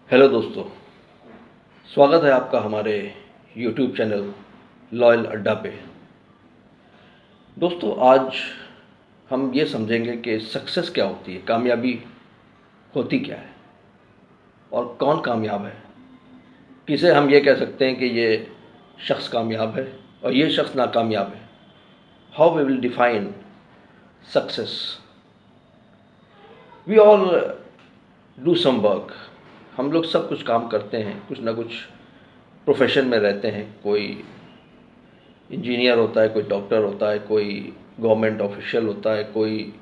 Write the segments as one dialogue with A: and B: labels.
A: Hello दोस्तों, स्वागत है आपका हमारे यूट्यूब चैनल लॉयल अड्डा पे। दोस्तों, आज हम ये समझेंगे कि सक्सेस क्या होती है, कामयाबी होती क्या है और कौन कामयाब है। किसे हम ये कह सकते हैं कि ये शख्स कामयाब है और ये शख्स नाकामयाब है। How we will define success. We all do some work. हम लोग सब कुछ काम करते हैं, कुछ ना कुछ प्रोफेशन में रहते हैं। कोई इंजीनियर होता है, कोई डॉक्टर होता है, कोई गवर्नमेंट ऑफिशियल होता है, कोई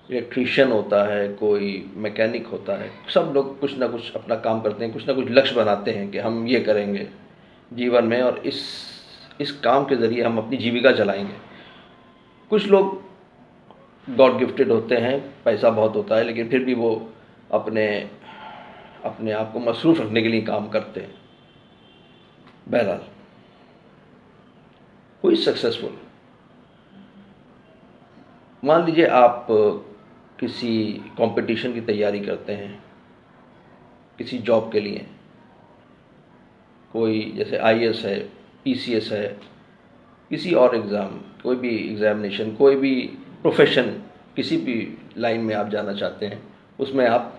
A: इलेक्ट्रीशियन होता है, कोई मैकेनिक होता है। सब लोग कुछ ना कुछ अपना काम करते हैं, कुछ ना कुछ लक्ष्य बनाते हैं कि हम ये करेंगे जीवन में और इस काम के ज़रिए हम अपनी जीविका चलाएंगे। कुछ लोग गॉड गिफ्टेड होते हैं, पैसा बहुत होता है, लेकिन फिर भी वो अपने अपने आप को मसरूफ़ रखने के लिए काम करते हैं। बहरहाल, कोई सक्सेसफुल, मान लीजिए आप किसी कंपटीशन की तैयारी करते हैं, किसी जॉब के लिए। कोई जैसे आईएएस है, पीसीएस है, किसी और एग्ज़ाम, कोई भी एग्ज़ामिनेशन, कोई भी प्रोफेशन, किसी भी लाइन में आप जाना चाहते हैं, उसमें आप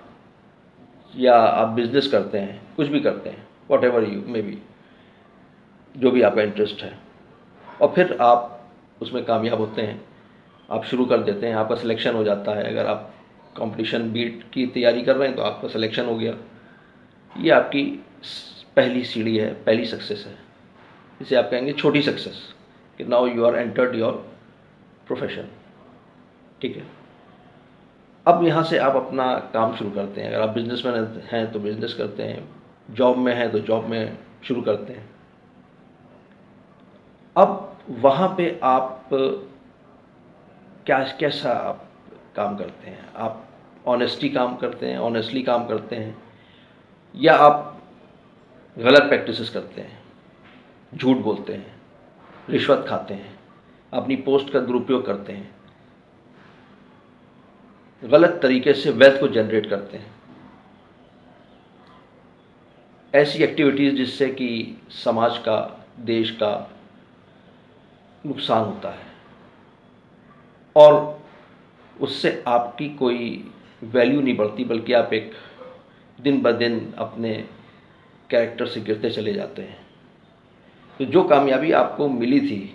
A: या आप बिज़नेस करते हैं, कुछ भी करते हैं, what ever you may be, जो भी आपका इंटरेस्ट है, और फिर आप उसमें कामयाब होते हैं। आप शुरू कर देते हैं, आपका सिलेक्शन हो जाता है। अगर आप कंपटीशन बीट की तैयारी कर रहे हैं तो आपका सिलेक्शन हो गया। ये आपकी पहली सीढ़ी है, पहली सक्सेस है। इसे आप कहेंगे छोटी सक्सेस, कि now you are entered your profession. ठीक है, अब यहाँ से आप अपना काम शुरू करते हैं। अगर आप बिजनेसमैन हैं तो बिजनेस करते हैं, जॉब में हैं तो जॉब में शुरू करते हैं। अब वहाँ पे आप कैसा आप काम करते हैं? आप ऑनेस्टी काम करते हैं, ऑनेस्टली काम करते हैं, या आप गलत प्रैक्टिसेस करते हैं, झूठ बोलते हैं, रिश्वत खाते हैं, अपनी पोस्ट का दुरुपयोग करते हैं, गलत तरीके से वेल्थ को जनरेट करते हैं। ऐसी एक्टिविटीज़ जिससे कि समाज का, देश का नुकसान होता है और उससे आपकी कोई वैल्यू नहीं बढ़ती, बल्कि आप एक दिन ब दिन अपने कैरेक्टर से गिरते चले जाते हैं। तो जो कामयाबी आपको मिली थी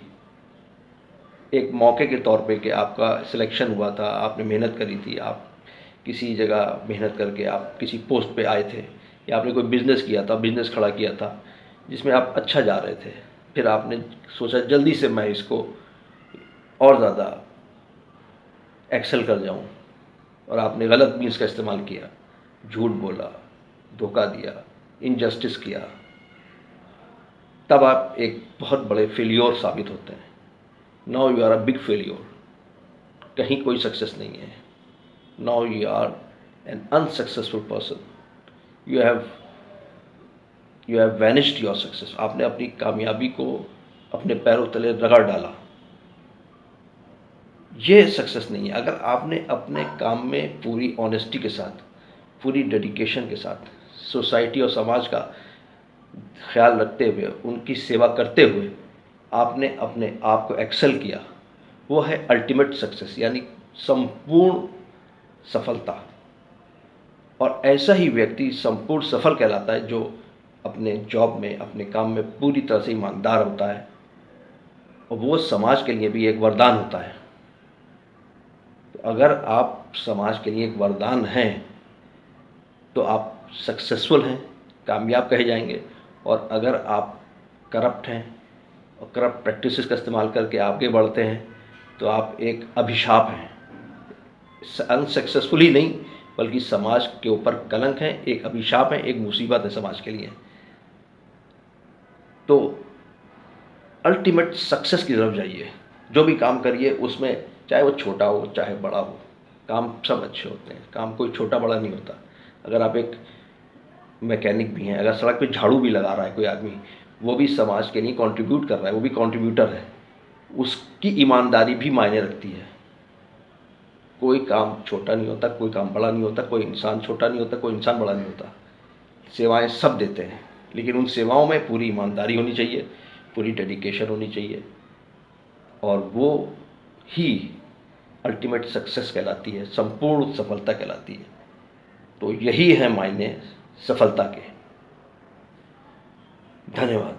A: एक मौके के तौर पे, कि आपका सिलेक्शन हुआ था, आपने मेहनत करी थी, आप किसी जगह मेहनत करके आप किसी पोस्ट पे आए थे, या आपने कोई बिज़नेस किया था, बिज़नेस खड़ा किया था जिसमें आप अच्छा जा रहे थे, फिर आपने सोचा जल्दी से मैं इसको और ज़्यादा एक्सेल कर जाऊं, और आपने गलत मीन्स का इस्तेमाल किया, झूठ बोला, धोखा दिया, इनजस्टिस किया, तब आप एक बहुत बड़े फेलियोर साबित होते हैं। Now you are a big failure. कहीं कोई सक्सेस नहीं है। Now you are an unsuccessful person. You have vanished your success. आपने अपनी कामयाबी को अपने पैरों तले रगड़ डाला। ये सक्सेस नहीं है। अगर आपने अपने काम में पूरी ऑनेस्टी के साथ, पूरी डेडिकेशन के साथ, सोसाइटी और समाज का ख्याल रखते हुए, उनकी सेवा करते हुए आपने अपने आप को एक्सेल किया, वो है अल्टीमेट सक्सेस, यानी संपूर्ण सफलता। और ऐसा ही व्यक्ति संपूर्ण सफल कहलाता है जो अपने जॉब में, अपने काम में पूरी तरह से ईमानदार होता है, और वो समाज के लिए भी एक वरदान होता है। तो अगर आप समाज के लिए एक वरदान हैं तो आप सक्सेसफुल हैं, कामयाब कहे जाएंगे। और अगर आप करप्ट हैं और करप्ट प्रैक्टिसेस का इस्तेमाल करके आगे बढ़ते हैं तो आप एक अभिशाप हैं। अनसक्सेसफुल ही नहीं, बल्कि समाज के ऊपर कलंक है, एक अभिशाप है, एक मुसीबत है समाज के लिए। तो अल्टीमेट सक्सेस की तरफ जाइए। जो भी काम करिए उसमें, चाहे वो छोटा हो चाहे बड़ा हो, काम सब अच्छे होते हैं। काम कोई छोटा बड़ा नहीं होता। अगर आप एक मैकेनिक भी हैं, अगर सड़क पे झाड़ू भी लगा रहा है कोई आदमी, वो भी समाज के लिए कंट्रीब्यूट कर रहा है, वो भी कंट्रीब्यूटर है। उसकी ईमानदारी भी मायने रखती है। कोई काम छोटा नहीं होता, कोई काम बड़ा नहीं होता, कोई इंसान छोटा नहीं होता, कोई इंसान बड़ा नहीं होता। सेवाएं सब देते हैं, लेकिन उन सेवाओं में पूरी ईमानदारी होनी चाहिए, पूरी डेडिकेशन होनी चाहिए, और वो ही अल्टीमेट सक्सेस कहलाती है, संपूर्ण सफलता कहलाती है। तो यही है मायने सफलता के। धन्यवाद।